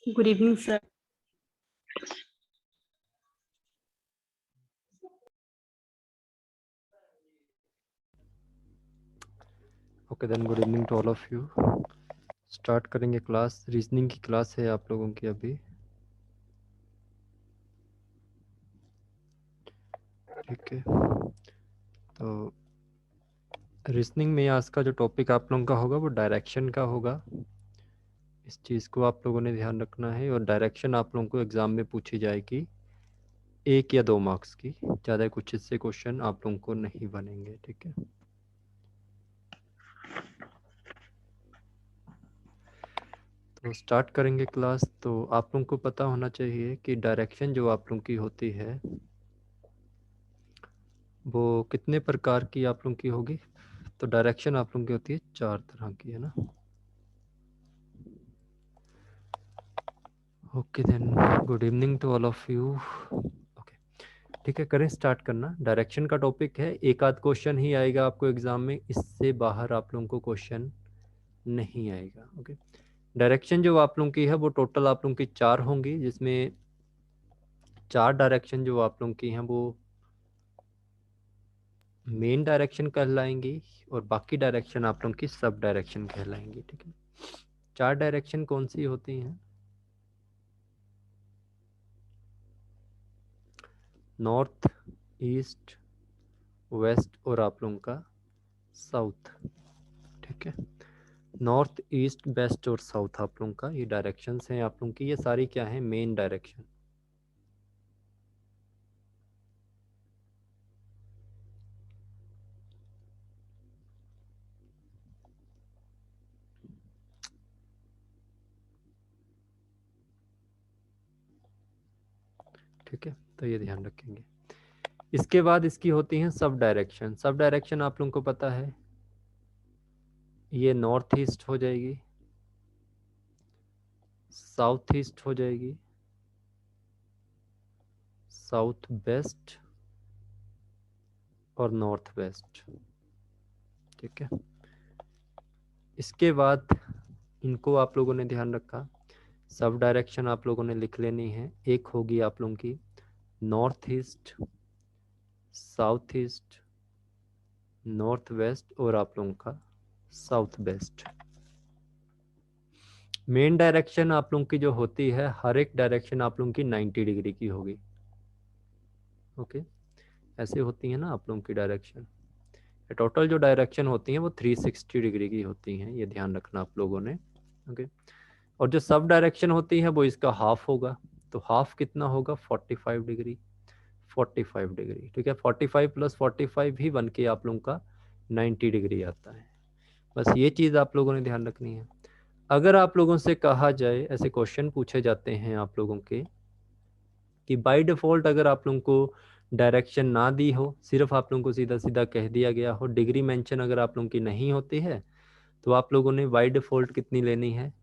Good evening, sir. Okay then good evening to all of you. Start करेंगे class. Reasoning की class है आप लोगों की अभी, ठीक है। तो रीजनिंग में आज का जो टॉपिक आप लोगों का होगा वो डायरेक्शन का होगा। इस चीज़ को आप लोगों ने ध्यान रखना है। और डायरेक्शन आप लोगों को एग्ज़ाम में पूछी जाएगी 1 या 2 मार्क्स की, ज़्यादा कुछ इससे क्वेश्चन आप लोगों को नहीं बनेंगे, ठीक है। तो स्टार्ट करेंगे क्लास। तो आप लोगों को पता होना चाहिए कि डायरेक्शन जो आप लोगों की होती है वो कितने प्रकार की आप लोगों की होगी। तो डायरेक्शन आप लोगों की होती है 4 तरह की, है ना। Okay then good evening to all of you. Okay, ठीक है, करें स्टार्ट करना। डायरेक्शन का टॉपिक है, एक आध क्वेश्चन ही आएगा आपको एग्जाम में, इससे बाहर आप लोगों को क्वेश्चन नहीं आएगा। ओके, डायरेक्शन जो आप लोगों की है वो टोटल आप लोगों की 4 होंगी, जिसमें 4 डायरेक्शन जो आप लोगों की हैं वो मेन डायरेक्शन कहलाएंगी और बाकी डायरेक्शन आप लोगों की सब डायरेक्शन कहलाएंगी, ठीक है। 4 डायरेक्शन कौन सी होती हैं? नॉर्थ, ईस्ट, वेस्ट और आप लोगों का साउथ, ठीक है। नॉर्थ, ईस्ट, वेस्ट और साउथ आप लोगों का ये डायरेक्शंस हैं आप लोगों की। ये सारी क्या है? Main direction. ठीक है, तो ये ध्यान रखेंगे। इसके बाद इसकी होती हैं सब डायरेक्शन। सब डायरेक्शन आप लोगों को पता है, ये नॉर्थ ईस्ट हो जाएगी, साउथ ईस्ट हो जाएगी, साउथ वेस्ट और नॉर्थ वेस्ट, ठीक है। इसके बाद इनको आप लोगों ने ध्यान रखा, सब डायरेक्शन आप लोगों ने लिख लेनी है। एक होगी आप लोगों की north east, south east, north west और आप लोगों का साउथ वेस्ट। मेन डायरेक्शन आप लोगों की जो होती है, हर एक डायरेक्शन आप लोगों की 90 डिग्री की होगी। ओके, ऐसे होती है ना आप लोगों की डायरेक्शन। टोटल जो डायरेक्शन होती हैं वो 360 डिग्री की होती हैं, ये ध्यान रखना आप लोगों ने। ओके, और जो सब डायरेक्शन होती है वो इसका हाफ होगा। तो हाफ कितना होगा? 45 डिग्री। 45 डिग्री, ठीक है। 45 प्लस 45 ही बन के आप लोगों का 90 डिग्री आता है। बस ये चीज़ आप लोगों ने ध्यान रखनी है। अगर आप लोगों से कहा जाए, ऐसे क्वेश्चन पूछे जाते हैं आप लोगों के कि बाय डिफ़ॉल्ट अगर आप लोगों को डायरेक्शन ना दी हो, सिर्फ आप लोगों को सीधा सीधा कह दिया गया हो, डिग्री मेंशन अगर आप लोगों की नहीं होती है, तो आप लोगों ने बाय डिफ़ॉल्ट कितनी लेनी है?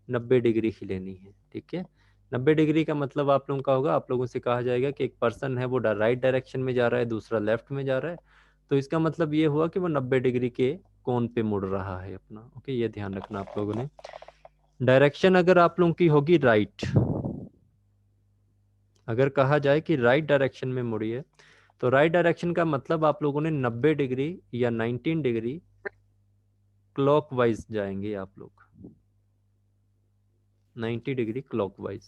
90 डिग्री ही लेनी है, ठीक है। 90 डिग्री का मतलब आप लोगों का होगा, आप लोगों से कहा जाएगा कि एक पर्सन है वो राइट डायरेक्शन में जा रहा है, दूसरा लेफ्ट में जा रहा है, तो इसका मतलब ये हुआ कि वो 90 डिग्री के कोण पे मुड़ रहा है अपना। ओके, ये ध्यान रखना आप लोगों ने। डायरेक्शन अगर आप लोगों की होगी राइट, अगर कहा जाए कि राइट डायरेक्शन में मुड़िए, तो राइट डायरेक्शन का मतलब आप लोगों ने 90 डिग्री या 19 डिग्री क्लॉकवाइज जाएंगे आप लोग, 90 डिग्री क्लॉकवाइज।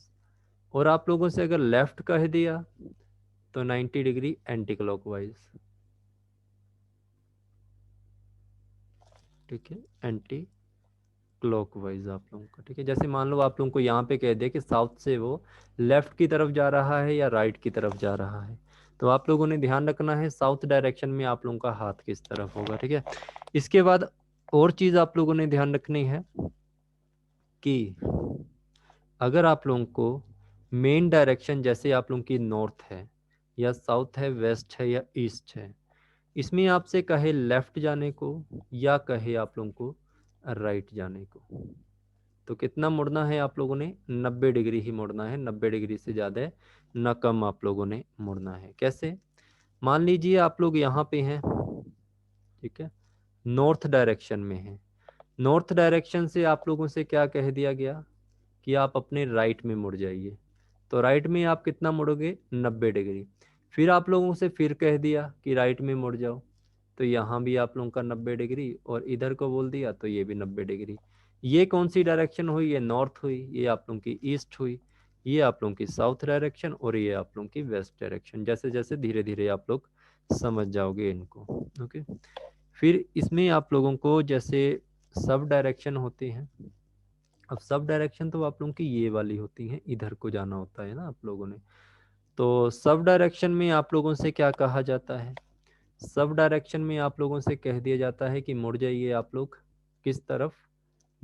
और आप लोगों से अगर लेफ्ट कह दिया तो 90 डिग्री एंटी क्लॉकवाइज, ठीक है, एंटी क्लॉकवाइज आप लोगों का, ठीक है। जैसे मान लो आप लोगों को यहाँ पे कह दे कि साउथ से वो लेफ्ट की तरफ जा रहा है या राइट की तरफ जा रहा है, तो आप लोगों ने ध्यान रखना है साउथ डायरेक्शन में आप लोगों का हाथ किस तरफ होगा, ठीक है। इसके बाद और चीज़ आप लोगों ने ध्यान रखनी है कि अगर आप लोगों को मेन डायरेक्शन, जैसे आप लोगों की नॉर्थ है या साउथ है, वेस्ट है या ईस्ट है, इसमें आपसे कहे लेफ्ट जाने को या कहे आप लोगों को राइट जाने को, तो कितना मुड़ना है आप लोगों ने? 90 डिग्री ही मुड़ना है, 90 डिग्री से ज़्यादा न कम आप लोगों ने मुड़ना है। कैसे? मान लीजिए आप लोग यहाँ पे हैं, ठीक है, नॉर्थ डायरेक्शन में हैं। नॉर्थ डायरेक्शन से आप लोगों से क्या कह दिया गया कि आप अपने राइट में मुड़ जाइए। तो राइट में आप कितना मुड़ोगे, 90 डिग्री। फिर आप लोगों से फिर कह दिया कि राइट में मुड़ जाओ, तो यहाँ भी आप लोगों का 90 डिग्री, और इधर को बोल दिया तो ये भी 90 डिग्री। ये कौन सी डायरेक्शन हुई, ये नॉर्थ हुई, ये आप लोगों की ईस्ट हुई, ये आप लोगों की साउथ डायरेक्शन, और ये आप लोगों की वेस्ट डायरेक्शन। जैसे जैसे धीरे धीरे आप लोग समझ जाओगे इनको। ओके, फिर इसमें आप लोगों को जैसे सब डायरेक्शन होती हैं। अब सब डायरेक्शन तो आप लोगों की ये वाली होती हैं, इधर को जाना होता है ना आप लोगों ने। तो सब डायरेक्शन में आप लोगों से क्या कहा जाता है, सब डायरेक्शन में आप लोगों से कह दिया जाता है कि मुड़ जाइए आप लोग किस तरफ,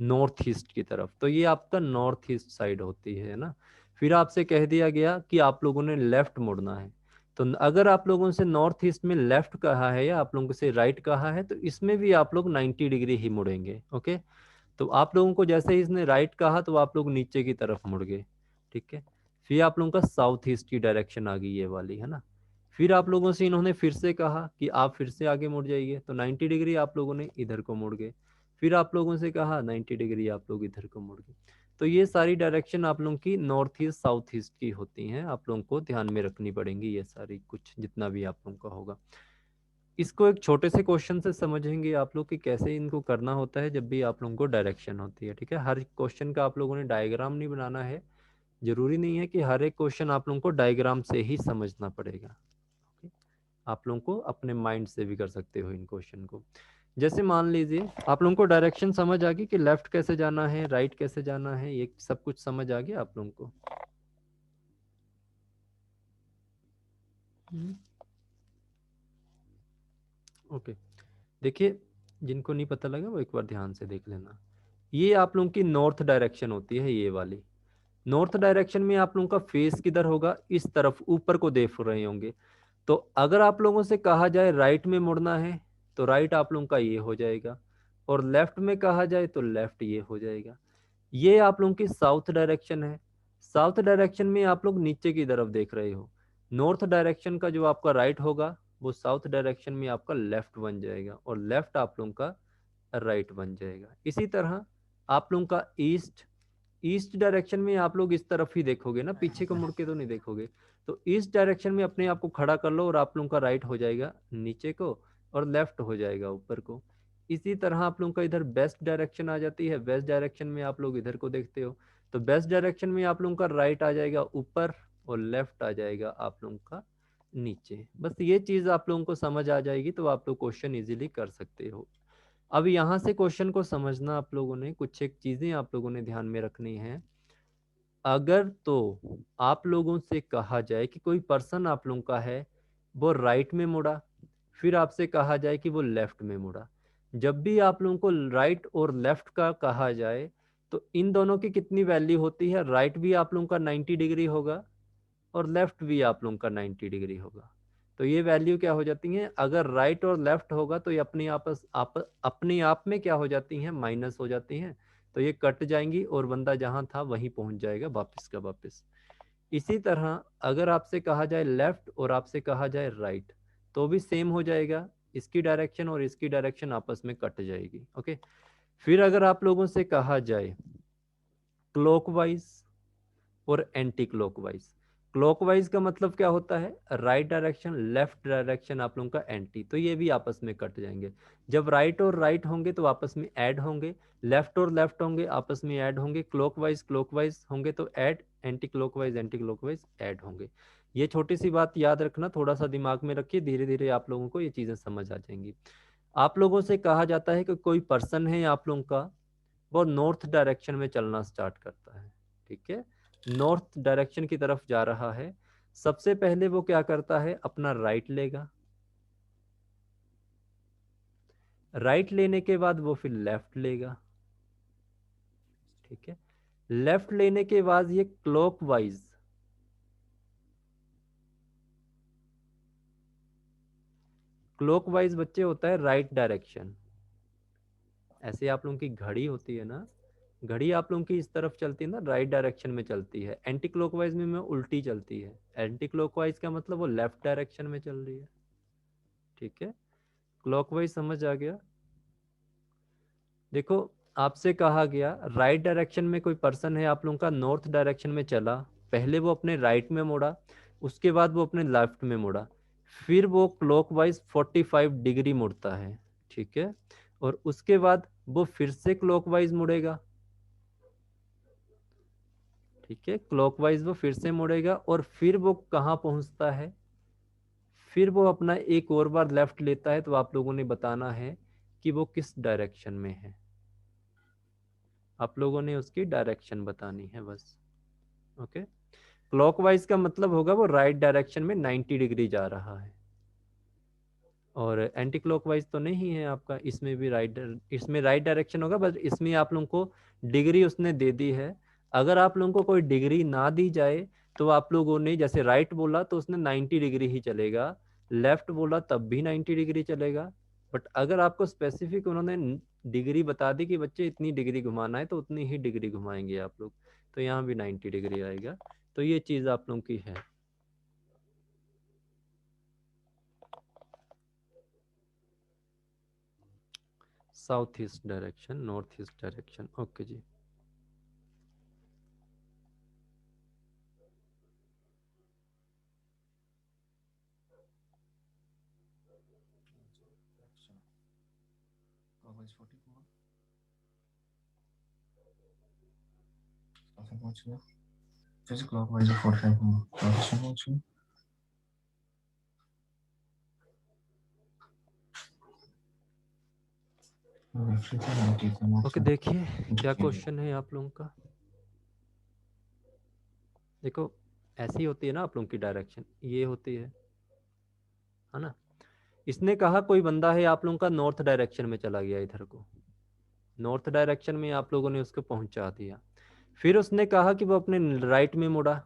नॉर्थ ईस्ट की तरफ। तो ये आपका नॉर्थ ईस्ट साइड होती है ना। फिर आपसे कह दिया गया कि आप लोगों ने लेफ्ट मुड़ना है। तो अगर आप लोगों से नॉर्थ ईस्ट में लेफ्ट कहा है या आप लोगों से राइट कहा है, तो इसमें भी आप लोग 90 डिग्री ही मुड़ेंगे। ओके, तो आप लोगों को जैसे ही इसने राइट कहा तो आप लोग नीचे की तरफ मुड़ गए। ठीक है, फिर आप लोगों का साउथ ईस्ट की डायरेक्शन आ गई, ये वाली है ना। फिर आप लोगों से इन्होंने फिर से कहा कि आप फिर से आगे मुड़ जाइए, तो 90 डिग्री आप लोगों ने इधर को मुड़ गए। फिर आप लोगों से कहा 90 डिग्री आप लोग इधर को मुड़ गए। तो ये सारी डायरेक्शन आप लोगों की नॉर्थ ईस्ट साउथ ईस्ट की होती हैं, आप लोगों को ध्यान में रखनी पड़ेंगी ये सारी, कुछ जितना भी आप लोगों का होगा। इसको एक छोटे से क्वेश्चन से समझेंगे आप लोग कि कैसे इनको करना होता है जब भी आप लोगों को डायरेक्शन होती है। ठीक है, हर क्वेश्चन का आप लोगों ने डायग्राम नहीं बनाना है, जरूरी नहीं है कि हर एक क्वेश्चन आप लोगों को डायग्राम से ही समझना पड़ेगा। ओके? आप लोगों को अपने माइंड से भी कर सकते हो इन क्वेश्चन को। जैसे मान लीजिए आप लोगों को डायरेक्शन समझ आ गई कि लेफ्ट कैसे जाना है, राइट कैसे जाना है, ये सब कुछ समझ आ गया आप लोगों को। ओके, देखिए जिनको नहीं पता लगा वो एक बार ध्यान से देख लेना। ये आप लोगों की नॉर्थ डायरेक्शन होती है, ये वाली नॉर्थ डायरेक्शन में आप लोगों का फेस किधर होगा, इस तरफ ऊपर को देख रहे होंगे। तो अगर आप लोगों से कहा जाए राइट में मुड़ना है, तो राइट आप लोगों का ये हो जाएगा, और लेफ्ट में कहा जाए तो लेफ्ट ये हो जाएगा। ये आप लोगों की साउथ डायरेक्शन है। साउथ डायरेक्शन में आप लोग नीचे की तरफ देख रहे हो। नॉर्थ डायरेक्शन का जो आपका राइट होगा वो साउथ डायरेक्शन में आपका लेफ्ट बन जाएगा, और लेफ्ट आप लोगों का राइट बन जाएगा। इसी तरह आप लोगों का ईस्ट, ईस्ट डायरेक्शन में आप लोग इस तरफ ही देखोगे ना, पीछे को मुड़ के तो नहीं देखोगे। तो ईस्ट डायरेक्शन में अपने आप को खड़ा कर लो, और आप लोगों का राइट हो जाएगा नीचे को, और लेफ्ट हो जाएगा ऊपर को। इसी तरह आप लोगों का इधर बेस्ट डायरेक्शन आ जाती है, वेस्ट डायरेक्शन में आप लोग इधर को देखते हो। तो बेस्ट डायरेक्शन में आप लोगों का राइट आ जाएगा ऊपर, और लेफ्ट आ जाएगा आप लोगों का नीचे। बस ये चीज आप लोगों को समझ आ जाएगी तो आप लोग क्वेश्चन इजीली कर सकते हो। अब यहाँ से क्वेश्चन को समझना आप लोगों ने, कुछ एक चीजें आप लोगों ने ध्यान में रखनी है। अगर तो आप लोगों से कहा जाए कि कोई पर्सन आप लोगों का है वो राइट में मुड़ा, फिर आपसे कहा जाए कि वो लेफ्ट में मुड़ा। जब भी आप लोगों को राइट और लेफ्ट का कहा जाए तो इन दोनों की कितनी वैल्यू होती है, राइट भी आप लोगों का 90 डिग्री होगा और लेफ्ट भी आप लोगों का 90 डिग्री होगा। तो ये वैल्यू क्या हो जाती है, अगर राइट और लेफ्ट होगा तो ये अपने आप में क्या हो जाती हैं, माइनस हो जाती हैं। तो ये कट जाएंगी और बंदा जहां था वहीं पहुंच जाएगा वापस का वापस। इसी तरह अगर आपसे कहा जाए लेफ्ट और आपसे कहा जाए राइट, तो भी सेम हो जाएगा, इसकी डायरेक्शन और इसकी डायरेक्शन आपस में कट जाएगी। ओके, फिर अगर आप लोगों से कहा जाए क्लॉकवाइज और एंटी क्लॉकवाइज, क्लॉकवाइज का मतलब क्या होता है, राइट डायरेक्शन, लेफ्ट डायरेक्शन आप लोगों का एंटी, तो ये भी आपस में कट जाएंगे। जब राइट और राइट होंगे तो आपस में ऐड होंगे, लेफ्ट और लेफ्ट होंगे आपस में ऐड होंगे, क्लॉकवाइज क्लॉकवाइज होंगे तो ऐड, एंटी क्लॉकवाइज ऐड होंगे। ये छोटी सी बात याद रखना, थोड़ा सा दिमाग में रखिए, धीरे धीरे आप लोगों को ये चीजें समझ आ जाएंगी। आप लोगों से कहा जाता है कि कोई पर्सन है आप लोगों का, वो नॉर्थ डायरेक्शन में चलना स्टार्ट करता है। ठीक है, नॉर्थ डायरेक्शन की तरफ जा रहा है। सबसे पहले वो क्या करता है, अपना राइट लेगा, राइट लेने के बाद वो फिर लेफ्ट लेगा। ठीक है, लेफ्ट लेने के बाद ये क्लॉकवाइज, क्लॉकवाइज बच्चे होता है राइट डायरेक्शन। ऐसे आप लोगों की घड़ी होती है ना, घड़ी आप लोगों की इस तरफ चलती है ना, राइट डायरेक्शन में चलती है। एंटी क्लॉकवाइज में उल्टी चलती है। एंटी क्लॉकवाइज का मतलब वो लेफ्ट डायरेक्शन में चल रही है। ठीक है, क्लॉकवाइज समझ आ गया। देखो आपसे कहा गया राइट डायरेक्शन में कोई पर्सन है आप लोगों का, नॉर्थ डायरेक्शन में चला, पहले वो अपने राइट में मुड़ा, उसके बाद वो अपने लेफ्ट में मुड़ा, फिर वो क्लॉकवाइज 45 डिग्री मुड़ता है, ठीक है, और उसके बाद वो फिर से क्लॉकवाइज मुड़ेगा, ठीक है, क्लॉकवाइज वो फिर से मुड़ेगा, और फिर वो कहाँ पहुंचता है, फिर वो अपना एक और बार लेफ्ट लेता है। तो आप लोगों ने बताना है कि वो किस डायरेक्शन में है, आप लोगों ने उसकी डायरेक्शन बतानी है बस। ओके, क्लॉकवाइज का मतलब होगा वो राइट डायरेक्शन में 90 डिग्री जा रहा है, और एंटी क्लॉकवाइज तो नहीं है आपका, इसमें भी इसमें राइट डायरेक्शन होगा, बस इसमें आप लोगों को डिग्री उसने दे दी है। अगर आप लोगों को कोई डिग्री ना दी जाए तो आप लोगों ने जैसे राइट बोला तो उसने 90 डिग्री ही चलेगा, लेफ्ट बोला तब भी 90 डिग्री चलेगा, बट अगर आपको स्पेसिफिक उन्होंने डिग्री बता दी कि बच्चे इतनी डिग्री घुमाना है तो उतनी ही डिग्री घुमाएंगे आप लोग, तो यहाँ भी 90 डिग्री आएगा। तो ये चीज़ आप लोगों की है। South east direction, north east direction, okay जी। जैसे क्लॉकवाइज 45 ओके, देखिए क्या क्वेश्चन है आप लोगों का। देखो ऐसी होती है ना आप लोगों की डायरेक्शन, ये होती है ना। इसने कहा कोई बंदा है आप लोगों का नॉर्थ डायरेक्शन में चला गया, इधर को नॉर्थ डायरेक्शन में आप लोगों ने उसको पहुंचा दिया, फिर उसने कहा कि वो अपने राइट में मुड़ा,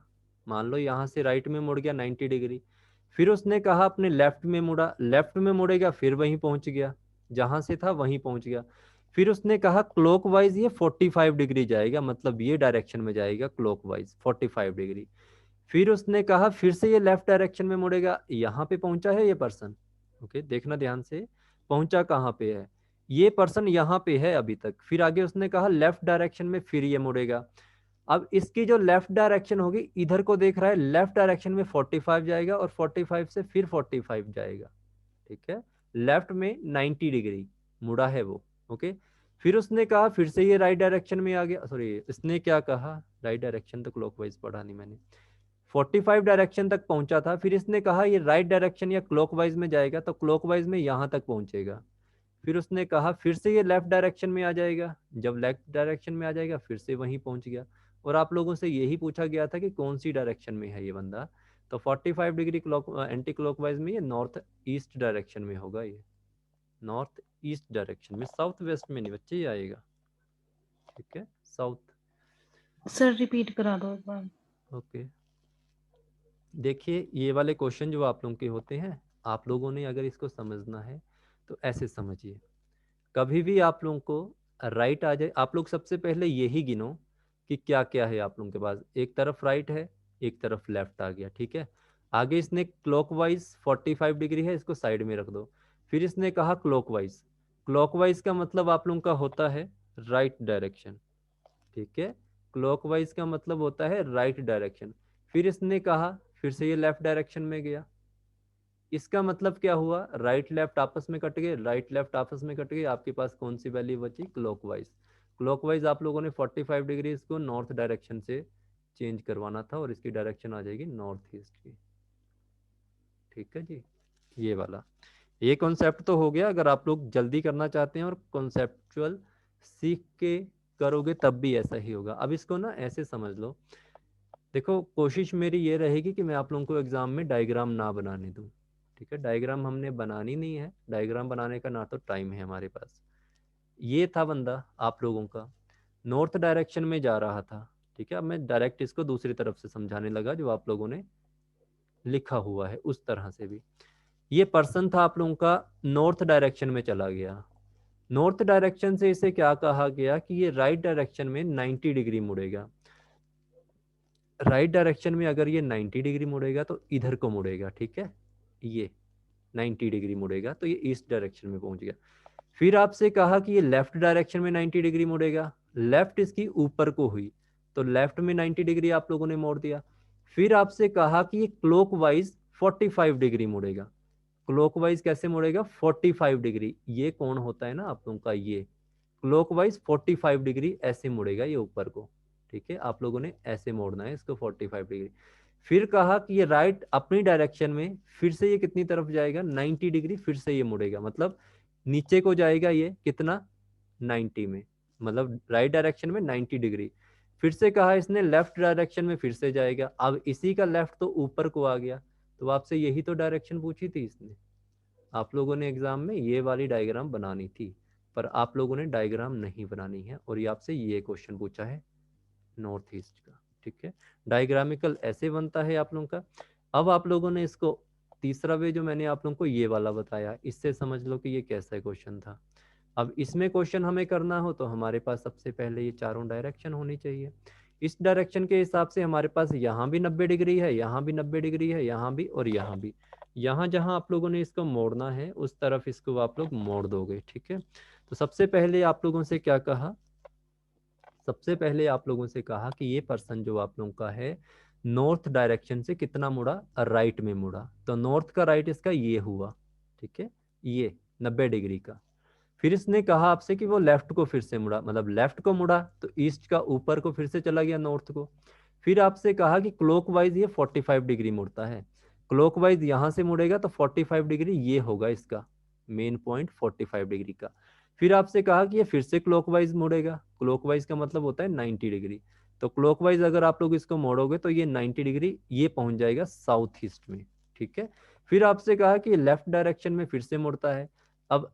मान लो यहाँ से राइट में मुड़ गया 90 डिग्री, फिर उसने कहा अपने लेफ्ट में मुड़ा, लेफ्ट में मुड़ेगा, फिर वहीं पहुंच गया, जहां से था वहीं पहुंच गया, फिर उसने कहा क्लॉकवाइज ये 45 डिग्री जाएगा, मतलब ये डायरेक्शन में जाएगा क्लॉकवाइज 45 डिग्री, फिर उसने कहा फिर से ये लेफ्ट डायरेक्शन में मुड़ेगा, यहाँ पे पहुंचा है ये पर्सन, ओके देखना ध्यान से, पहुंचा कहाँ पे है, ये पर्सन यहाँ पे है अभी तक, फिर आगे उसने कहा लेफ्ट डायरेक्शन में फिर ये मुड़ेगा, अब इसकी जो लेफ्ट डायरेक्शन होगी, इधर को देख रहा है, लेफ्ट डायरेक्शन में 45 जाएगा और 45 से फिर 45 जाएगा, ठीक है, लेफ्ट में 90 डिग्री मुड़ा है वो, ओके, फिर उसने कहा फिर से ये राइट डायरेक्शन में आ गया, सॉरी इसने क्या कहा, राइट डायरेक्शन तो क्लॉकवाइज पढ़ा नहीं मैंने, 45 डायरेक्शन तक पहुंचा था, फिर इसने कहा ये राइट डायरेक्शन या क्लॉकवाइज में जाएगा, तो क्लॉकवाइज में यहाँ तक पहुंचेगा, फिर उसने कहा फिर से ये लेफ्ट डायरेक्शन में आ जाएगा, जब लेफ्ट डायरेक्शन में आ जाएगा फिर से वहीं पहुंच गया, और आप लोगों से यही पूछा गया था कि कौन सी डायरेक्शन में है ये बंदा, तो 45 डिग्री क्लॉक एंटी क्लॉकवाइज में ये नॉर्थ ईस्ट डायरेक्शन में होगा, ये नॉर्थ ईस्ट डायरेक्शन में, साउथ वेस्ट में नहीं बच्चे ये आएगा, ठीक है, साउथ। सर रिपीट करा दो एक बार। ओके, देखिए ये वाले क्वेश्चन जो आप लोगों के होते हैं, आप लोगों ने अगर इसको समझना है तो ऐसे समझिए, कभी भी आप लोगों को राइट आ जाए, आप लोग सबसे पहले यही गिनो कि क्या क्या है आप लोगों के पास, एक तरफ राइट है, एक तरफ लेफ्ट आ गया, ठीक है, आगे इसने क्लॉकवाइज 45 डिग्री है, इसको साइड में रख दो, फिर इसने कहा क्लॉकवाइज, क्लॉकवाइज का मतलब आप लोगों का होता है राइट डायरेक्शन, ठीक है, क्लॉकवाइज का मतलब होता है राइट डायरेक्शन, फिर इसने कहा फिर से ये लेफ्ट डायरेक्शन में गया, इसका मतलब क्या हुआ, राइट लेफ्ट आपस में कट गए, राइट लेफ्ट आपस में कट गए, आपके पास कौन सी वैल्यू बची, क्लॉकवाइज, क्लॉकवाइज आप लोगों ने 45 डिग्री इसको नॉर्थ डायरेक्शन से चेंज करवाना था, और इसकी डायरेक्शन आ जाएगी नॉर्थ ईस्ट की, ठीक है जी, ये वाला, ये कॉन्सेप्ट तो हो गया, अगर आप लोग जल्दी करना चाहते हैं और कॉन्सेप्चुअल सीख के करोगे तब भी ऐसा ही होगा। अब इसको ना ऐसे समझ लो, देखो कोशिश मेरी ये रहेगी कि मैं आप लोगों को एग्जाम में डायग्राम ना बनाने दूं, ठीक है, डायग्राम हमने बनानी नहीं है, डायग्राम बनाने का ना तो टाइम है हमारे पास, ये था बंदा आप लोगों का नॉर्थ डायरेक्शन में जा रहा था, ठीक है, अब मैं डायरेक्ट इसको दूसरी तरफ से समझाने लगा जो आप लोगों ने लिखा हुआ है उस तरह से भी, ये पर्सन था आप लोगों का नॉर्थ डायरेक्शन में चला गया, नॉर्थ डायरेक्शन से इसे क्या कहा गया कि ये राइट डायरेक्शन में 90 डिग्री मुड़ेगा, राइट डायरेक्शन में अगर ये 90 डिग्री मुड़ेगा तो इधर को मुड़ेगा, ठीक है, ये 90 डिग्री मुड़ेगा तो ये ईस्ट डायरेक्शन में पहुंच गया, फिर आपसे कहा कि ये लेफ्ट डायरेक्शन में 90 डिग्री मुड़ेगा, लेफ्ट इसकी ऊपर को हुई तो लेफ्ट में 90 डिग्री आप लोगों ने मोड़ दिया। फिर आपसे कहा कि ये क्लॉकवाइज 45 डिग्री मुड़ेगा। क्लॉकवाइज कैसे मुड़ेगा? 45 डिग्री। ये कौन होता है ना आप लोगों का, ये क्लॉकवाइज 45 डिग्री ऐसे मुड़ेगा ये ऊपर को। ठीक है, आप लोगों ने ऐसे मोड़ना है इसको 45 डिग्री। फिर कहा कि ये राइट अपनी डायरेक्शन में फिर से ये कितनी तरफ जाएगा? 90 डिग्री फिर से ये मुड़ेगा, मतलब नीचे को जाएगा ये कितना? 90 में, मतलब राइट डायरेक्शन में 90 डिग्री। फिर से कहा इसने लेफ्ट डायरेक्शन में फिर से जाएगा। अब इसी का लेफ्ट तो ऊपर को आ गया, तो आपसे यही तो डायरेक्शन पूछी थी इसने। आप लोगों ने एग्जाम में ये वाली डायग्राम बनानी थी, पर आप लोगों ने डायग्राम नहीं बनानी है और ये आपसे ये क्वेश्चन पूछा है नॉर्थ ईस्ट का। ठीक है, डायग्रामिकल ऐसे बनता है आप लोगों का। अब आप लोगों ने इसको तीसरा वे जो मैंने आप लोगों को ये वाला बताया, इससे समझ लो कि ये कैसा क्वेश्चन था। अब इसमें क्वेश्चन हमें करना हो तो हमारे पास सबसे पहले ये चारों डायरेक्शन होनी चाहिए। इस डायरेक्शन के हिसाब से हमारे पास यहाँ भी 90 डिग्री है, यहाँ भी 90 डिग्री है, यहाँ भी और यहाँ भी। यहाँ जहाँ आप लोगों ने इसको मोड़ना है उस तरफ इसको आप लोग मोड़ दोगे। ठीक है, तो सबसे पहले आप लोगों से क्या कहा? सबसे पहले आप लोगों से कहा कि ये पर्सन जो आप लोगों का है नॉर्थ डायरेक्शन से कितना मुड़ा? राइट में मुड़ा। तो नॉर्थ का राइट इसका ये हुआ। ठीक है, ये 90 डिग्री का। फिर इसने कहा आपसे कि वो लेफ्ट को फिर से मुड़ा, मतलब लेफ्ट को मुड़ा तो ईस्ट का ऊपर को फिर से चला गया नॉर्थ को। फिर आपसे कहा कि क्लॉकवाइज ये 45 डिग्री मुड़ता है। क्लॉकवाइज यहां से मुड़ेगा तो 45 डिग्री ये होगा इसका मेन पॉइंट 45 डिग्री का। फिर आपसे कहा कि ये फिर से क्लॉकवाइज मुड़ेगा। क्लॉकवाइज का मतलब होता है 90 डिग्री। तो क्लॉकवाइज अगर आप लोग इसको मोड़ोगे तो ये 90 डिग्री ये पहुंच जाएगा साउथ ईस्ट में। ठीक है, फिर आपसे कहा कि लेफ्ट डायरेक्शन में फिर से मुड़ता है। अब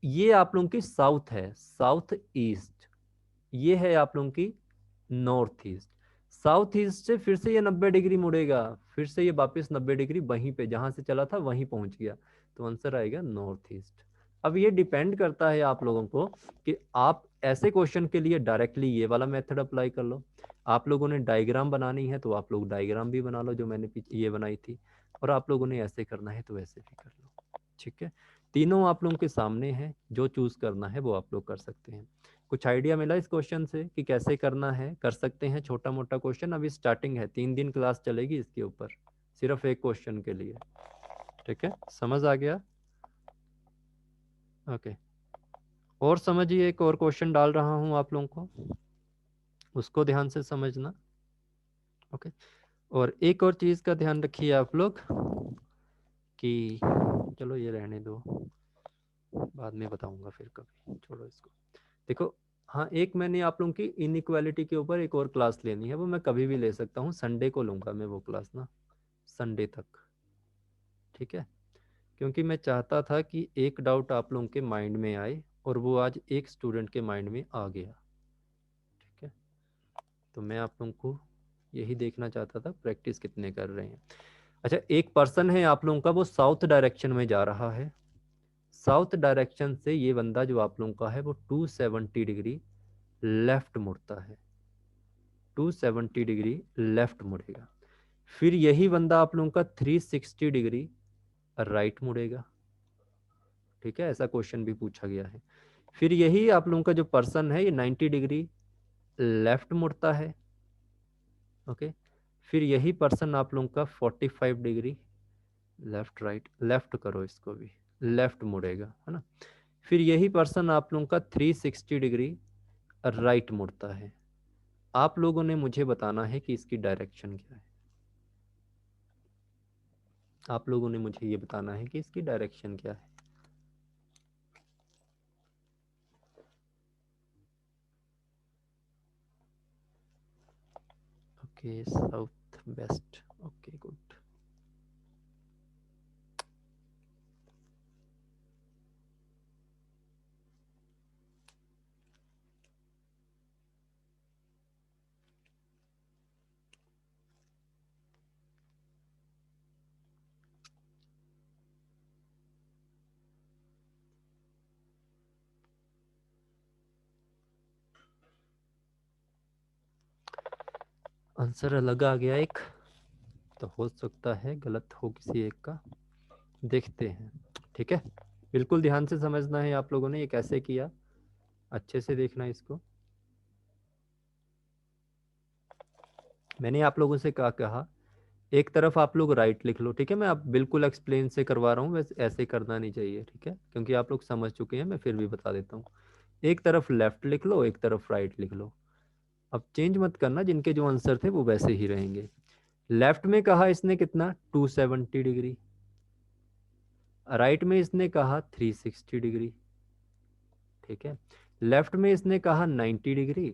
ये आप लोगों की साउथ है, साउथ ईस्ट। ये है आप लोगों की नॉर्थ ईस्ट। साउथ ईस्ट से फिर से ये 90 डिग्री मुड़ेगा, फिर से ये वापस 90 डिग्री वहीं पे जहां से चला था वहीं पहुंच गया, तो आंसर आएगा नॉर्थ ईस्ट। अब ये डिपेंड करता है आप लोगों को कि आप ऐसे क्वेश्चन के लिए डायरेक्टली ये वाला मेथड अप्लाई कर लो। आप लोगों ने डायग्राम बनानी है तो आप लोग डायग्राम भी बना लो जो मैंने ये बनाई थी, और आप लोगों ने ऐसे करना है तो ऐसे भी कर लो। ठीक है, तीनों आप लोगों के सामने है, जो चूज करना है वो आप लोग कर सकते हैं। कुछ आइडिया मिला इस क्वेश्चन से कि कैसे करना है? कर सकते हैं छोटा मोटा क्वेश्चन, अभी स्टार्टिंग है, 3 दिन क्लास चलेगी इसके ऊपर सिर्फ एक क्वेश्चन के लिए। ठीक है, समझ आ गया? ओके, और समझिए, एक और क्वेश्चन डाल रहा हूं आप लोगों को, उसको ध्यान से समझना। ओके, और एक और चीज का ध्यान रखिए आप लोग कि, चलो ये रहने दो, बाद में बताऊंगा फिर कभी, छोड़ो इसको। देखो, हाँ, एक मैंने आप लोगों की इनइक्वालिटी के ऊपर एक और क्लास लेनी है, वो मैं कभी भी ले सकता हूँ, संडे को लूंगा मैं वो क्लास ना, संडे तक। ठीक है, क्योंकि मैं चाहता था कि एक डाउट आप लोगों के माइंड में आए, और वो आज एक स्टूडेंट के माइंड में आ गया। ठीक है, तो मैं आप लोगों को यही देखना चाहता था प्रैक्टिस कितने कर रहे हैं। अच्छा, एक पर्सन है आप लोगों का, वो साउथ डायरेक्शन में जा रहा है। साउथ डायरेक्शन से ये बंदा जो आप लोगों का है वो 270 डिग्री लेफ्ट मुड़ता है, 270 डिग्री लेफ्ट मुड़ेगा। फिर यही बंदा आप लोगों का 360 डिग्री राइट मुड़ेगा। ठीक है, ऐसा क्वेश्चन भी पूछा गया है। फिर यही आप लोगों का जो पर्सन है ये 90 डिग्री लेफ्ट मुड़ता है। ओके, फिर यही पर्सन आप लोगों का 45 डिग्री लेफ्ट राइट, लेफ्ट करो इसको भी, लेफ्ट मुड़ेगा, है ना। फिर यही पर्सन आप लोगों का 360 डिग्री राइट मुड़ता है। आप लोगों ने मुझे बताना है कि इसकी डायरेक्शन क्या है। आप लोगों ने मुझे ये बताना है कि इसकी डायरेक्शन क्या है। Okay, south west, okay good. Answer अलग आ गया एक, तो हो सकता है गलत हो किसी एक का, देखते हैं। ठीक है, बिल्कुल ध्यान से समझना है आप लोगों ने ये कैसे किया, अच्छे से देखना इसको। मैंने आप लोगों से क्या कहा, एक तरफ आप लोग राइट लिख लो, ठीक है। मैं आप बिल्कुल एक्सप्लेन से करवा रहा हूँ, वैसे ऐसे करना नहीं चाहिए, ठीक है, क्योंकि आप लोग समझ चुके हैं, मैं फिर भी बता देता हूँ। एक तरफ लेफ्ट लिख लो, एक तरफ राइट लिख लो। अब चेंज मत करना, जिनके जो आंसर थे वो वैसे ही रहेंगे। लेफ्ट में कहा इसने कितना 270 डिग्री, राइट में इसने कहा 360 डिग्री, ठीक है। लेफ्ट में इसने कहा 90 डिग्री,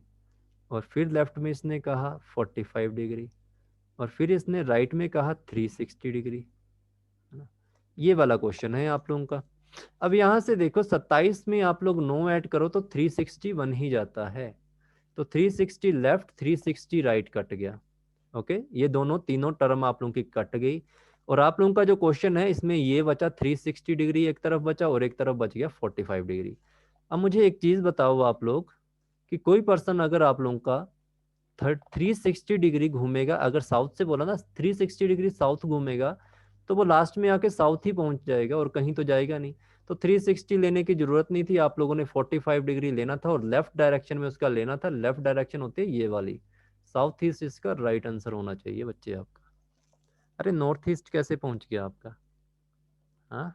और फिर लेफ्ट में इसने कहा 45 डिग्री, और फिर इसने राइट में कहा 360 डिग्री, है ना। ये वाला क्वेश्चन है आप लोगों का। अब यहाँ से देखो 27 में आप लोग 9 ऐड करो तो 360 बन ही जाता है, तो 360 लेफ्ट 360 राइट कट गया। ओके, ये दोनों तीनों टर्म आप लोगों की कट गई, और आप लोगों का जो क्वेश्चन है इसमें ये बचा 360 डिग्री एक तरफ बचा, और एक तरफ बच गया 45 डिग्री। अब मुझे एक चीज बताओ आप लोग, कि कोई पर्सन अगर आप लोगों का 360 डिग्री घूमेगा, अगर साउथ से बोला ना 360 डिग्री साउथ घूमेगा, तो वो लास्ट में आके साउथ ही पहुंच जाएगा और कहीं तो जाएगा नहीं। तो 360 लेने की जरूरत नहीं थी, आप लोगों ने 45 डिग्री लेना था, और लेफ्ट डायरेक्शन में उसका लेना था। लेफ्ट डायरेक्शन होती है ये वाली, साउथ ईस्ट इसका राइट आंसर होना चाहिए बच्चे आपका। अरे नॉर्थ ईस्ट कैसे पहुंच गया आपका, हाँ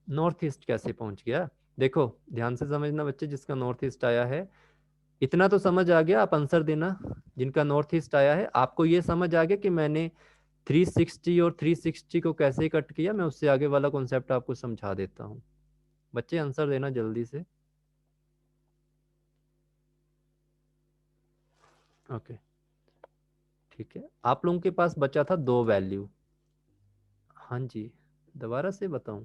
नॉर्थ ईस्ट कैसे पहुंच गया? देखो ध्यान से समझना बच्चे, जिसका नॉर्थ ईस्ट आया है इतना तो समझ आ गया, आप आंसर देना। जिनका नॉर्थ ईस्ट आया है आपको ये समझ आ गया कि मैंने 360 और 360 को कैसे कट किया, मैं उससे आगे वाला कॉन्सेप्ट आपको समझा देता हूँ। बच्चे आंसर देना जल्दी से। ओके ठीक है, आप लोगों के पास बचा था 2 वैल्यू। हाँ जी, दोबारा से बताऊं?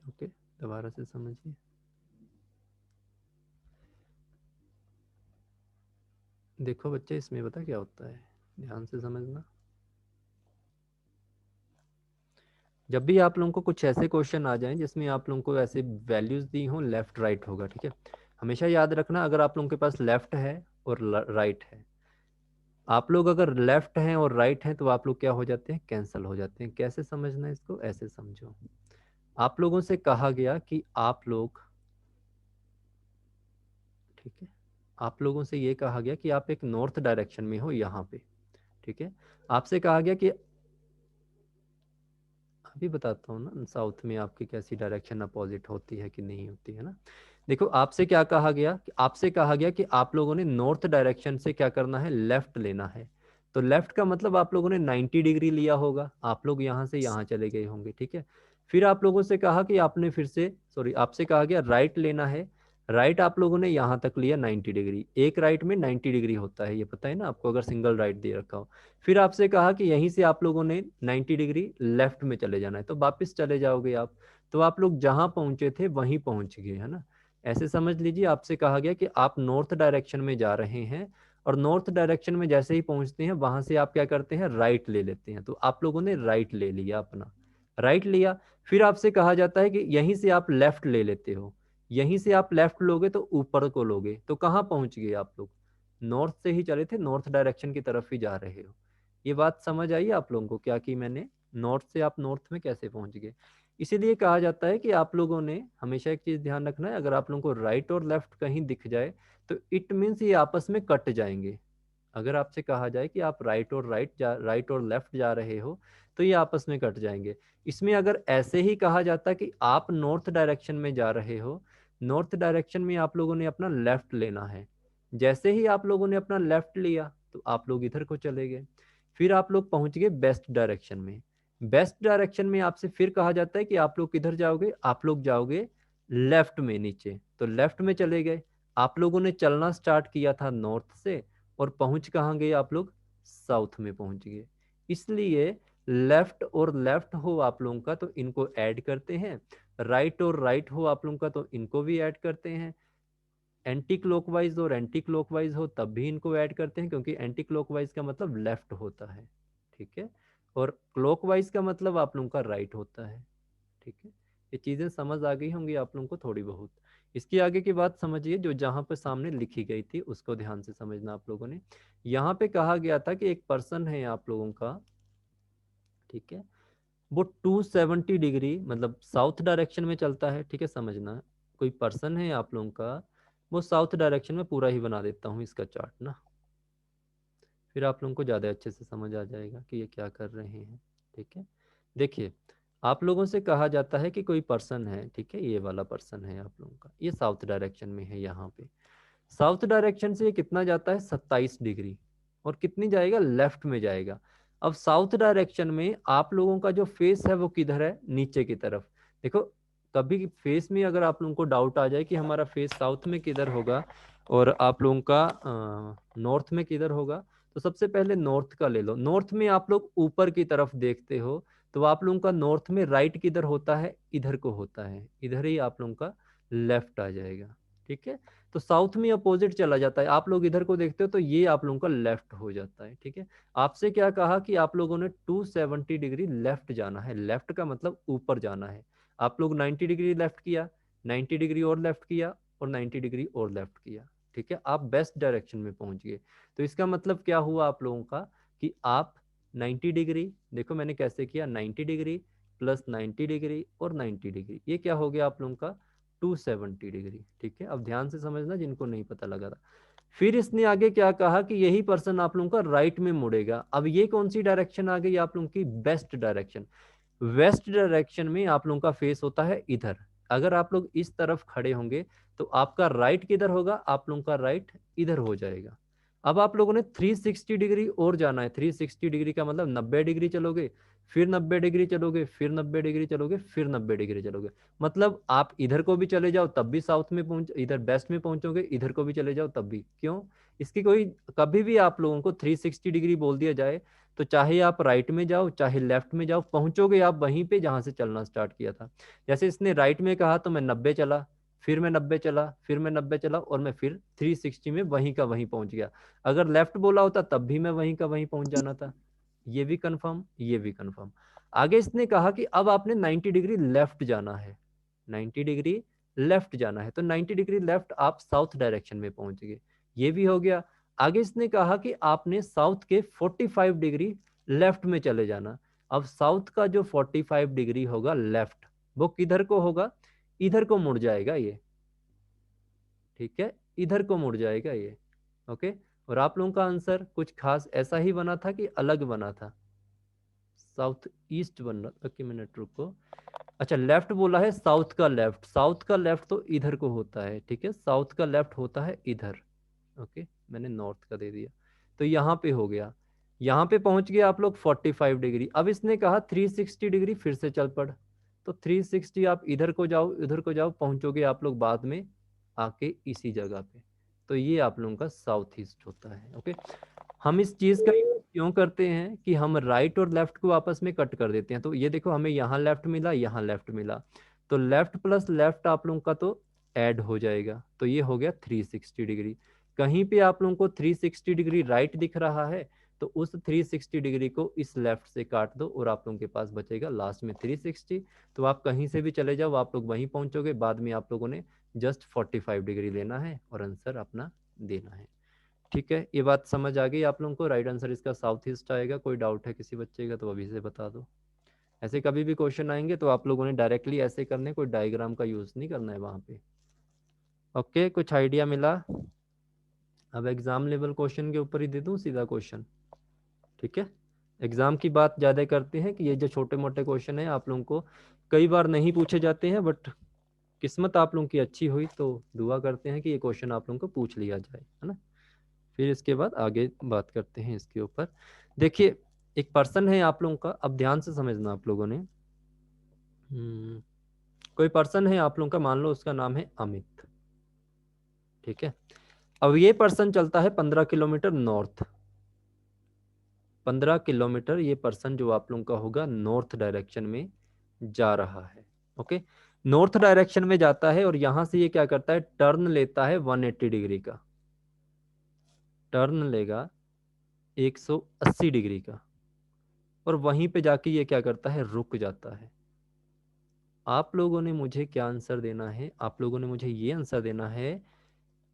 ओके, दोबारा से समझिए। देखो बच्चे, इसमें पता क्या होता है, ध्यान से समझना। जब भी आप लोगों को कुछ ऐसे क्वेश्चन आ जाएं जिसमें आप लोगों को ऐसे वैल्यूज दी हों, लेफ्ट राइट होगा, ठीक है। हमेशा याद रखना, अगर आप लोगों के पास लेफ्ट है और राइट है, आप लोग अगर लेफ्ट हैं और राइट हैं तो आप लोग क्या हो जाते हैं, कैंसिल हो जाते हैं। कैसे समझना है इसको, ऐसे समझो। आप लोगों से कहा गया कि आप लोग, ठीक है, आप लोगों से ये कहा गया कि आप एक नॉर्थ डायरेक्शन में हो यहाँ पे, ठीक है। आपसे कहा गया कि अभी बताता हूँ ना साउथ में आपकी कैसी डायरेक्शन अपोजिट होती है कि नहीं होती है ना। देखो आपसे क्या कहा गया, कि आपसे कहा गया कि आप लोगों ने नॉर्थ डायरेक्शन से क्या करना है, लेफ्ट लेना है। तो लेफ्ट का मतलब आप लोगों ने 90 डिग्री लिया होगा, आप लोग यहाँ से यहाँ चले गए होंगे, ठीक है। फिर आप लोगों से कहा कि आपने फिर से, सॉरी, आपसे कहा गया राइट लेना है। राइट आप लोगों ने यहाँ तक लिया 90 डिग्री, एक राइट में 90 डिग्री होता है, ये पता है ना आपको, अगर सिंगल राइट दे रखा हो। फिर आपसे कहा कि यहीं से आप लोगों ने 90 डिग्री लेफ्ट में चले जाना है, तो वापस चले जाओगे आप, तो आप लोग जहां पहुंचे थे वहीं पहुंच गए, है ना। ऐसे समझ लीजिए, आपसे कहा गया कि आप नॉर्थ डायरेक्शन में जा रहे हैं, और नॉर्थ डायरेक्शन में जैसे ही पहुंचते हैं वहां से आप क्या करते हैं, राइट ले लेते हैं। तो आप लोगों ने राइट ले लिया, अपना राइट लिया। फिर आपसे कहा जाता है कि यहीं से आप लेफ्ट ले लेते हो, यहीं से आप लेफ्ट लोगे तो ऊपर को लोगे, तो कहाँ पहुंच गए आप लोग, नॉर्थ से ही चले थे, नॉर्थ डायरेक्शन की तरफ ही जा रहे हो। ये बात समझ आई आप लोगों को, क्या कि मैंने नॉर्थ से आप नॉर्थ में कैसे पहुंच गए। इसीलिए कहा जाता है कि आप लोगों ने हमेशा एक चीज ध्यान रखना है, अगर आप लोगों को राइट और लेफ्ट कहीं दिख जाए तो इट मीन्स ये आपस में कट जाएंगे। अगर आपसे कहा जाए कि आप राइट और लेफ्ट जा रहे हो, तो ये आपस में कट जाएंगे। इसमें अगर ऐसे ही कहा जाता कि आप नॉर्थ डायरेक्शन में जा रहे हो, नॉर्थ डायरेक्शन में आप लोगों ने अपना लेफ्ट लेना है, जैसे ही आप लोगों ने अपना लेफ्ट लिया तो आप लोग इधर को चले गए। फिर आप लोग पहुंच गए बेस्ट डायरेक्शन में। बेस्ट डायरेक्शन में आपसे फिर कहा जाता है कि आप लोग किधर जाओगे, आप लोग जाओगे लेफ्ट में नीचे, तो लेफ्ट में चले गए। आप लोगों ने चलना स्टार्ट किया था नॉर्थ से, और पहुंच कहाँ गए आप लोग, साउथ में पहुंच गए। इसलिए लेफ्ट और लेफ्ट हो आप लोगों का तो इनको ऐड करते हैं, राइट और राइट हो आप लोगों का तो इनको भी ऐड करते हैं, एंटी क्लॉकवाइज और एंटी क्लॉकवाइज हो तब भी इनको ऐड करते हैं, क्योंकि एंटी क्लॉकवाइज का मतलब लेफ्ट होता है, ठीक है, और क्लॉकवाइज का मतलब आप लोगों का राइट होता है, ठीक है। ये चीजें समझ आ गई होंगी आप लोगों को थोड़ी बहुत। इसकी आगे की बात समझिए, जो जहां पर सामने लिखी गई थी उसको ध्यान से समझना आप लोगों ने। यहाँ पे कहा गया था कि एक पर्सन है आप लोगों का, ठीक है, वो 270 डिग्री मतलब साउथ डायरेक्शन में चलता है। ठीक है, समझना, कोई पर्सन है आप लोगों का, वो साउथ डायरेक्शन में पूरा ही बना देता हूँ इसका चार्ट ना, फिर आप लोगों को ज़्यादा अच्छे से समझ आ जाएगा कि ये क्या कर रहे हैं। ठीक है, देखिए आप लोगों से कहा जाता है कि कोई पर्सन है, ठीक है, ये वाला पर्सन है आप लोगों का, ये साउथ डायरेक्शन में है। यहाँ पे साउथ डायरेक्शन से ये कितना जाता है 27 डिग्री, और कितनी जाएगा लेफ्ट में जाएगा। अब साउथ डायरेक्शन में आप लोगों का जो फेस है वो किधर है, नीचे की तरफ। देखो कभी फेस में अगर आप लोगों को डाउट आ जाए कि हमारा फेस साउथ में किधर होगा और आप लोगों का नॉर्थ में किधर होगा, तो सबसे पहले नॉर्थ का ले लो। नॉर्थ में आप लोग ऊपर की तरफ देखते हो, तो आप लोगों का नॉर्थ में राइट किधर होता है, इधर को होता है, इधर ही आप लोगों का लेफ्ट आ जाएगा। ठीक है, तो साउथ में अपोजिट चला जाता है, आप लोग इधर को देखते हो तो ये आप लोगों का लेफ्ट हो जाता है। ठीक है, आपसे क्या कहा कि आप लोगों ने 270 डिग्री लेफ्ट जाना है, लेफ्ट का मतलब ऊपर जाना है। आप लोग 90 डिग्री लेफ्ट किया, 90 डिग्री और लेफ्ट किया, और 90 डिग्री और लेफ्ट किया। ठीक है, आप बेस्ट डायरेक्शन में पहुंच गए। तो इसका मतलब क्या हुआ आप लोगों का कि आप 90 डिग्री, देखो मैंने कैसे किया, 90 डिग्री प्लस 90 डिग्री और 90 डिग्री, ये क्या हो गया आप लोगों का 270 डिग्री। ठीक है, अब ध्यान से समझना जिनको नहीं पता लगा था। फिर इसने आगे क्या कहा कि यही पर्सन आप लोगों का राइट में मुड़ेगा। अब ये कौन सी डायरेक्शन आ गई आप लोगों की, बेस्ट डायरेक्शन। वेस्ट डायरेक्शन में आप लोगों का फेस होता है इधर। अगर आप लोग इस तरफ खड़े होंगे तो आपका राइट किधर होगा, आप लोगों का राइट इधर हो जाएगा। अब आप लोगों ने 360 डिग्री और जाना है। 360 डिग्री का मतलब 90 डिग्री चलोगे, फिर 90 डिग्री चलोगे, फिर 90 डिग्री चलोगे, फिर 90 डिग्री चलोगे। मतलब आप इधर को भी चले जाओ तब भी साउथ में पहुंच, इधर वेस्ट में पहुंचोगे, इधर को भी चले जाओ तब भी। क्यों, इसकी कोई, कभी भी आप लोगों को 360 डिग्री बोल दिया जाए तो चाहे आप राइट में जाओ चाहे लेफ्ट में जाओ, पहुंचोगे आप वहीं पे जहां से चलना स्टार्ट किया था। जैसे इसने राइट में कहा तो मैं 90 चला, फिर मैं 90 चला, फिर मैं 90 चला, और मैं फिर 360 में वहीं का वहीं पहुंच गया। अगर लेफ्ट बोला होता तब भी मैं वहीं का वहीं पहुंच जाना था। ये भी कंफर्म, ये भी कंफर्म। आगे इसने कहा कि अब आपने 90 डिग्री लेफ्ट जाना है, 90 डिग्री लेफ्ट जाना है, तो 90 डिग्री लेफ्ट आप साउथ डायरेक्शन में पहुंच गए, ये भी हो गया। आगे इसने कहा कि आपने साउथ के 45 डिग्री लेफ्ट में चले जाना। अब साउथ का जो 45 डिग्री होगा लेफ्ट, वो किधर को होगा, इधर को मुड़ जाएगा ये। ठीक है, इधर को मुड़ जाएगा ये। ओके, और आप लोगों का आंसर कुछ खास ऐसा ही बना था कि अलग बना था, साउथ ईस्ट बन रहा। ओके मिनट रुको, अच्छा लेफ्ट बोला है, साउथ का लेफ्ट, साउथ का लेफ्ट तो इधर को होता है। ठीक है, साउथ का लेफ्ट होता है इधर। ओके, मैंने नॉर्थ का दे दिया, तो यहाँ पे हो गया, यहाँ पे पहुंच गए आप लोग 45 डिग्री। अब इसने कहा 360 डिग्री फिर से चल पड़, तो 360 आप इधर को जाओ, इधर को जाओ, पहुंचोगे आप लोग बाद में आके इसी जगह पे। तो ये आप लोगों का साउथ ईस्ट होता है। ओके, हम इस चीज का यूज क्यों करते हैं कि हम राइट और लेफ्ट को आपस में कट कर देते हैं। तो ये देखो हमें यहाँ लेफ्ट मिला, यहाँ लेफ्ट मिला, तो लेफ्ट प्लस लेफ्ट आप लोगों का तो ऐड हो जाएगा, तो ये हो गया 360 डिग्री। कहीं पे आप लोगों को 360 डिग्री राइट दिख रहा है तो उस 360 डिग्री को इस लेफ्ट से काट दो और आप लोगों के पास बचेगा लास्ट में 360। तो आप कहीं से भी चले जाओ आप लोग वहीं पहुंचोगे, बाद में आप लोगों ने जस्ट 45 डिग्री लेना है और आंसर अपना देना है। ठीक है, ये बात समझ आ गई आप लोगों को, राइट आंसर इसका साउथ ईस्ट आएगा। कोई डाउट है किसी बच्चे का तो अभी से बता दो। ऐसे कभी भी क्वेश्चन आएंगे तो आप लोगों ने डायरेक्टली ऐसे करने, कोई डायग्राम का यूज नहीं करना है वहां पे। ओके, कुछ आइडिया मिला। अब एग्जाम लेवल क्वेश्चन के ऊपर ही दे दूं सीधा क्वेश्चन। ठीक है, एग्जाम की बात ज़्यादा करते हैं कि ये जो छोटे मोटे क्वेश्चन है आप लोगों को कई बार नहीं पूछे जाते हैं, बट किस्मत आप लोगों की अच्छी हुई तो दुआ करते हैं कि ये क्वेश्चन आप लोगों को पूछ लिया जाए, है ना। फिर इसके बाद आगे बात करते हैं इसके ऊपर। देखिए एक पर्सन है आप लोगों का, अब ध्यान से समझना आप लोगों ने। कोई पर्सन है आप लोगों का, मान लो उसका नाम है अमित। ठीक है, अब ये पर्सन चलता है 15 किलोमीटर नॉर्थ। 15 किलोमीटर ये पर्सन जो आप लोगों का होगा नॉर्थ डायरेक्शन में जा रहा है। ओके, नॉर्थ डायरेक्शन में जाता है और यहां से ये क्या करता है, टर्न लेता है 180 डिग्री का, टर्न लेगा 180 डिग्री का, और वहीं पे जाके ये क्या करता है, रुक जाता है। आप लोगों ने मुझे क्या आंसर देना है, आप लोगों ने मुझे ये आंसर देना है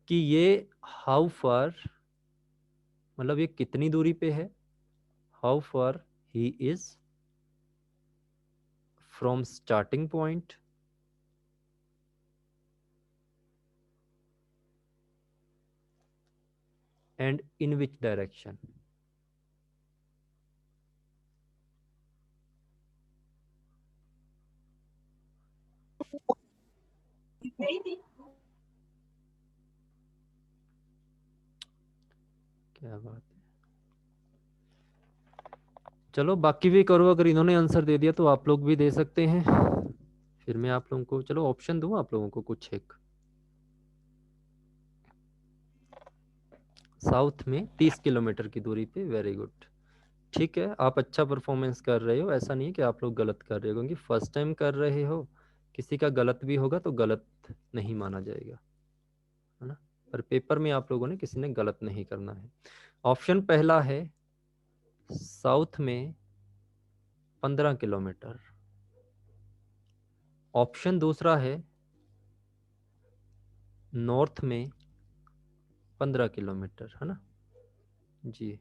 कि ये हाउ फार, मतलब ये कितनी दूरी पे है, how far he is from starting point and in which direction? क्या बात है। चलो बाकी भी करो, अगर इन्होंने आंसर दे दिया तो आप लोग भी दे सकते हैं। फिर मैं आप लोगों को चलो ऑप्शन दूं आप लोगों को कुछ एक। साउथ में 30 किलोमीटर की दूरी पे, वेरी गुड। ठीक है, आप अच्छा परफॉर्मेंस कर रहे हो, ऐसा नहीं है कि आप लोग गलत कर रहे हो, क्योंकि फर्स्ट टाइम कर रहे हो, किसी का गलत भी होगा तो गलत नहीं माना जाएगा, है ना। पर पेपर में आप लोगों ने किसी ने गलत नहीं करना है। ऑप्शन पहला है साउथ में 15 किलोमीटर। ऑप्शन दूसरा है नॉर्थ में 15 किलोमीटर, है ना जी।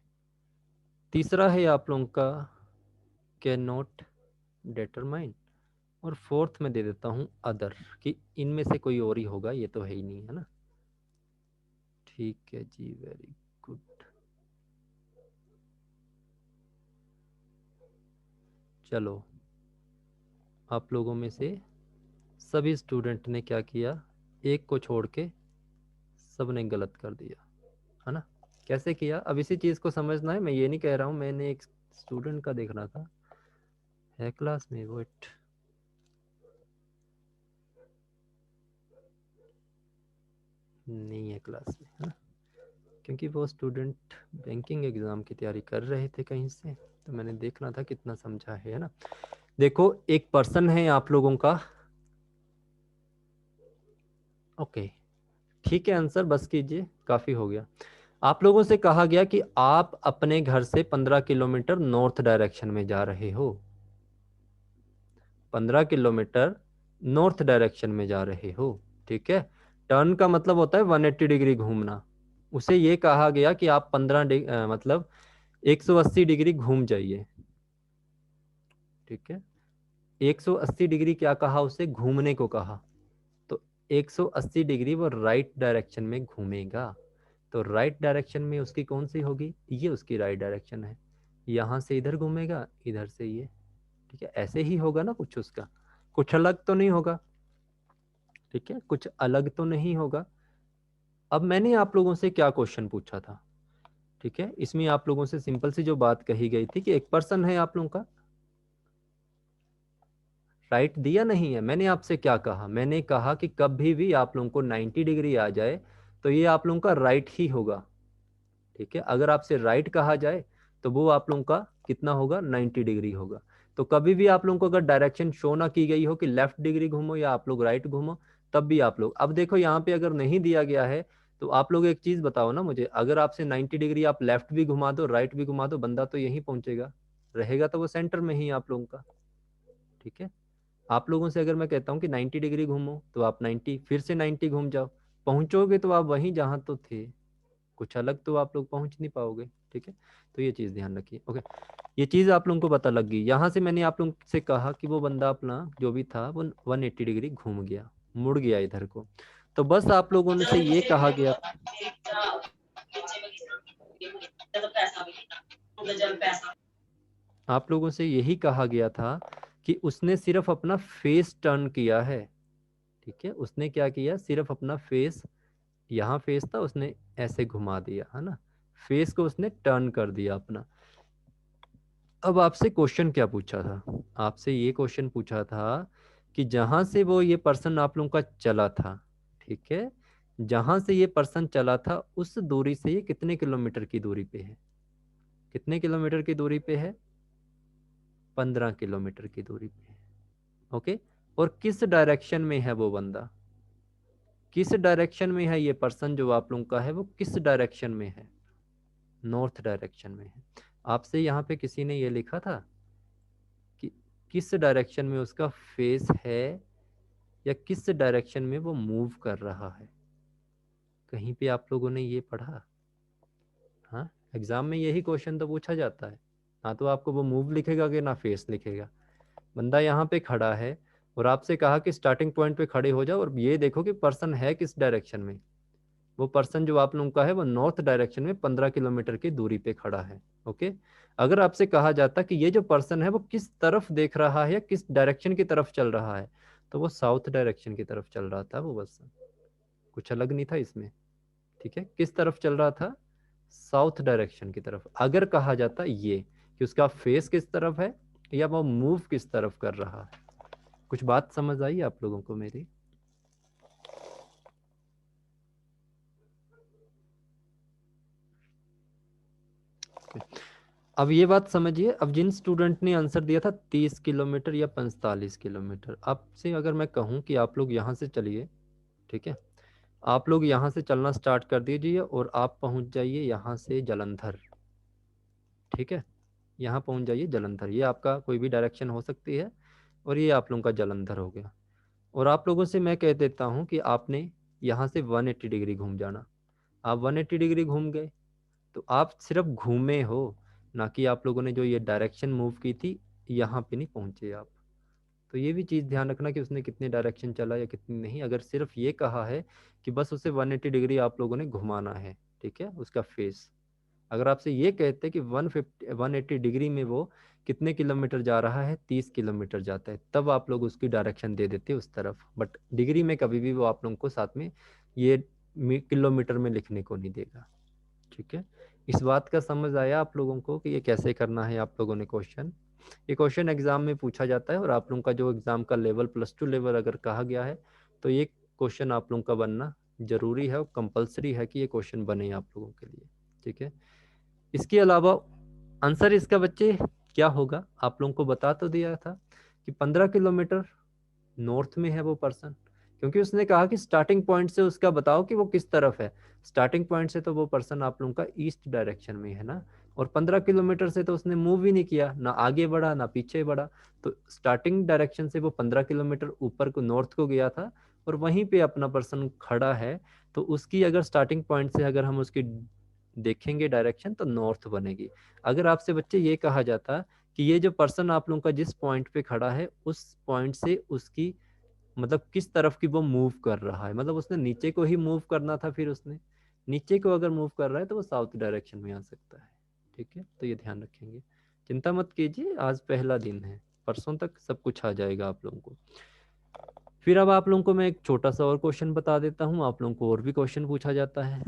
तीसरा है आप लोगों का कैन नॉट डिटरमाइन, और फोर्थ में दे देता हूं अदर, कि इनमें से कोई और ही होगा, ये तो है ही नहीं, है ना। ठीक है जी, वेरी गुड। चलो आप लोगों में से सभी स्टूडेंट ने क्या किया, एक को छोड़ के सब ने गलत कर दिया, है ना। कैसे किया, अब इसी चीज को समझना है। मैं ये नहीं कह रहा हूं, मैंने एक स्टूडेंट का देख रहा था, है क्लास में, वेट, नहीं है क्लास में, है ना, क्योंकि वो स्टूडेंट बैंकिंग एग्जाम की तैयारी कर रहे थे कहीं से, तो मैंने देखना था कितना समझा है ना। देखो एक पर्सन है आप लोगों का, ओके ठीक है, आंसर बस कीजिए, काफी हो गया। आप लोगों से कहा गया कि आप अपने घर से 15 किलोमीटर नॉर्थ डायरेक्शन में जा रहे हो, 15 किलोमीटर नॉर्थ डायरेक्शन में जा रहे हो, ठीक है। टर्न का मतलब होता है 180 डिग्री घूमना। उसे ये कहा गया कि आप 15 मतलब 180 डिग्री घूम जाइए, ठीक है। 180 डिग्री क्या कहा, उसे घूमने को कहा, तो 180 डिग्री वो राइट डायरेक्शन में घूमेगा। तो राइट डायरेक्शन में उसकी कौन सी होगी, ये उसकी राइट डायरेक्शन है। यहां से इधर घूमेगा, इधर से ये, ठीक है। ऐसे ही होगा ना, कुछ उसका कुछ अलग तो नहीं होगा, ठीक है, कुछ अलग तो नहीं होगा। अब मैंने आप लोगों से क्या क्वेश्चन पूछा था, ठीक है, इसमें आप लोगों से सिंपल सी जो बात कही गई थी कि एक पर्सन है आप लोगों का, राइट दिया नहीं है। मैंने आपसे क्या कहा, मैंने कहा कि कभी भी आप लोगों को 90 डिग्री आ जाए तो ये आप लोगों का राइट ही होगा, ठीक है। अगर आपसे राइट कहा जाए तो वो आप लोगों का कितना होगा, 90 डिग्री होगा। तो कभी भी आप लोगों को अगर डायरेक्शन शो ना की गई हो कि लेफ्ट डिग्री घूमो या आप लोग राइट घूमो, तब भी आप लोग, अब देखो यहाँ पे अगर नहीं दिया गया है तो आप लोग एक चीज बताओ ना मुझे, अगर आपसे 90 डिग्री आप लेफ्ट भी घुमा दो राइट भी घुमा दो, बंदा तो यहीं पहुंचेगा, रहेगा तो वो सेंटर में ही आप लोगों का, ठीक है। आप लोगों से अगर मैं कहता हूँ कि 90 डिग्री घूमो तो आप 90, फिर से 90 घूम जाओ, पहुंचोगे तो आप वहीं जहां तो थे, कुछ अलग तो आप लोग पहुंच नहीं पाओगे, ठीक है। तो ये चीज ध्यान रखिए, ओके। ये चीज आप लोगों को पता लग गई। यहाँ से मैंने आप लोगों से कहा कि वो बंदा अपना जो भी था वो 180 डिग्री घूम गया, मुड़ गया इधर को, तो बस आप लोगों ने से ये कहा गया, आप लोगों से यही कहा गया था कि उसने सिर्फ अपना फेस टर्न किया है, ठीक है। उसने क्या किया, सिर्फ अपना फेस, यहाँ फेस था उसने ऐसे घुमा दिया, है ना, फेस को उसने टर्न कर दिया अपना। अब आपसे क्वेश्चन क्या पूछा था, आपसे ये क्वेश्चन पूछा था कि जहां से वो ये पर्सन आप लोगों का चला था, ठीक है, जहां से ये पर्सन चला था उस दूरी से ये कितने किलोमीटर की दूरी पे है, कितने किलोमीटर की दूरी पे है, 15 किलोमीटर की दूरी पे है, ओके। और किस डायरेक्शन में है वो बंदा, किस डायरेक्शन में है ये पर्सन जो आप लोगों का है, वो किस डायरेक्शन में है, नॉर्थ डायरेक्शन में है। आपसे यहाँ पे किसी ने ये लिखा था कि किस डायरेक्शन में उसका फेस है या किस डायरेक्शन में वो मूव कर रहा है, कहीं पे आप लोगों ने ये पढ़ा, हाँ। एग्जाम में यही क्वेश्चन तो पूछा जाता है, ना तो आपको वो मूव लिखेगा कि ना फेस लिखेगा, बंदा यहाँ पे खड़ा है और आपसे कहा कि स्टार्टिंग पॉइंट पे खड़े हो जाओ और ये देखो कि पर्सन है किस डायरेक्शन में। वो पर्सन जो आप लोगों का है वो नॉर्थ डायरेक्शन में 15 किलोमीटर की दूरी पे खड़ा है। ओके, अगर आपसे कहा जाता कि ये जो पर्सन है वो किस तरफ देख रहा है या किस डायरेक्शन की तरफ चल रहा है, तो वो साउथ डायरेक्शन की तरफ चल रहा था वो पर्सन, कुछ अलग नहीं था इसमें। ठीक है, किस तरफ चल रहा था? साउथ डायरेक्शन की तरफ। अगर कहा जाता ये कि उसका फेस किस तरफ है या वो मूव किस तरफ कर रहा है। कुछ बात समझ आई आप लोगों को मेरी? अब ये बात समझिए, अब जिन स्टूडेंट ने आंसर दिया था 30 किलोमीटर या 45 किलोमीटर, आपसे अगर मैं कहूं कि आप लोग यहाँ से चलिए, ठीक है, आप लोग यहाँ से चलना स्टार्ट कर दीजिए और आप पहुँच जाइए यहाँ से जलंधर। ठीक है, यहाँ पहुँच जाइए जलंधर, ये आपका कोई भी डायरेक्शन हो सकती है और ये आप लोगों का जलंधर हो गया। और आप लोगों से मैं कह देता हूँ कि आपने यहाँ से 180 डिग्री घूम जाना। आप 180 डिग्री घूम गए तो आप सिर्फ घूमे हो, ना कि आप लोगों ने जो ये डायरेक्शन मूव की थी यहाँ पे नहीं पहुँचे आप। तो ये भी चीज़ ध्यान रखना कि उसने कितने डायरेक्शन चला या कितनी नहीं। अगर सिर्फ ये कहा है कि बस उसे 180 डिग्री आप लोगों ने घुमाना है, ठीक है, उसका फेस। अगर आपसे ये कहते कि 180 डिग्री में वो कितने किलोमीटर जा रहा है, 30 किलोमीटर जाता है, तब आप लोग उसकी डायरेक्शन दे देते उस तरफ। बट डिग्री में कभी भी वो आप लोगों को साथ में ये किलोमीटर में लिखने को नहीं देगा। ठीक है, इस बात का समझ आया आप लोगों को कि ये कैसे करना है आप लोगों ने क्वेश्चन? ये क्वेश्चन एग्जाम में पूछा जाता है और आप लोगों का जो एग्जाम का लेवल +2 लेवल अगर कहा गया है तो ये क्वेश्चन आप लोगों का बनना जरूरी है और कंपलसरी है कि ये क्वेश्चन बने आप लोगों के लिए। ठीक है, इसके अलावा आंसर इसका बच्चे क्या होगा आप लोगों को बता तो दिया था कि 15 किलोमीटर नॉर्थ में है वो पर्सन, क्योंकि उसने कहा कि स्टार्टिंग पॉइंट से उसका बताओ कि वो किस तरफ है। स्टार्टिंग पॉइंट से तो वो पर्सन आप लोगों का ईस्ट डायरेक्शन में है ना, और 15 किलोमीटर से तो उसने मूव ही नहीं किया, ना आगे बढ़ा ना पीछे बढ़ा। तो स्टार्टिंग डायरेक्शन से वो 15 किलोमीटर ऊपर को नॉर्थ को गया था और वहीं पे अपना पर्सन खड़ा है। तो उसकी अगर स्टार्टिंग पॉइंट से अगर हम उसकी देखेंगे डायरेक्शन तो नॉर्थ बनेगी। अगर आपसे बच्चे ये कहा जाता कि ये जो पर्सन आप लोगों का जिस पॉइंट पे खड़ा है उस पॉइंट से उसकी मतलब किस तरफ की वो मूव कर रहा है, मतलब उसने नीचे को ही मूव करना था, फिर उसने नीचे को अगर मूव कर रहा है तो वो साउथ डायरेक्शन में आ सकता है। ठीक है, तो ये ध्यान रखेंगे। चिंता मत कीजिए, आज पहला दिन है, परसों तक सब कुछ आ जाएगा आप लोगों को। फिर अब आप लोगों को मैं एक छोटा सा और क्वेश्चन बता देता हूँ, आप लोगों को और भी क्वेश्चन पूछा जाता है।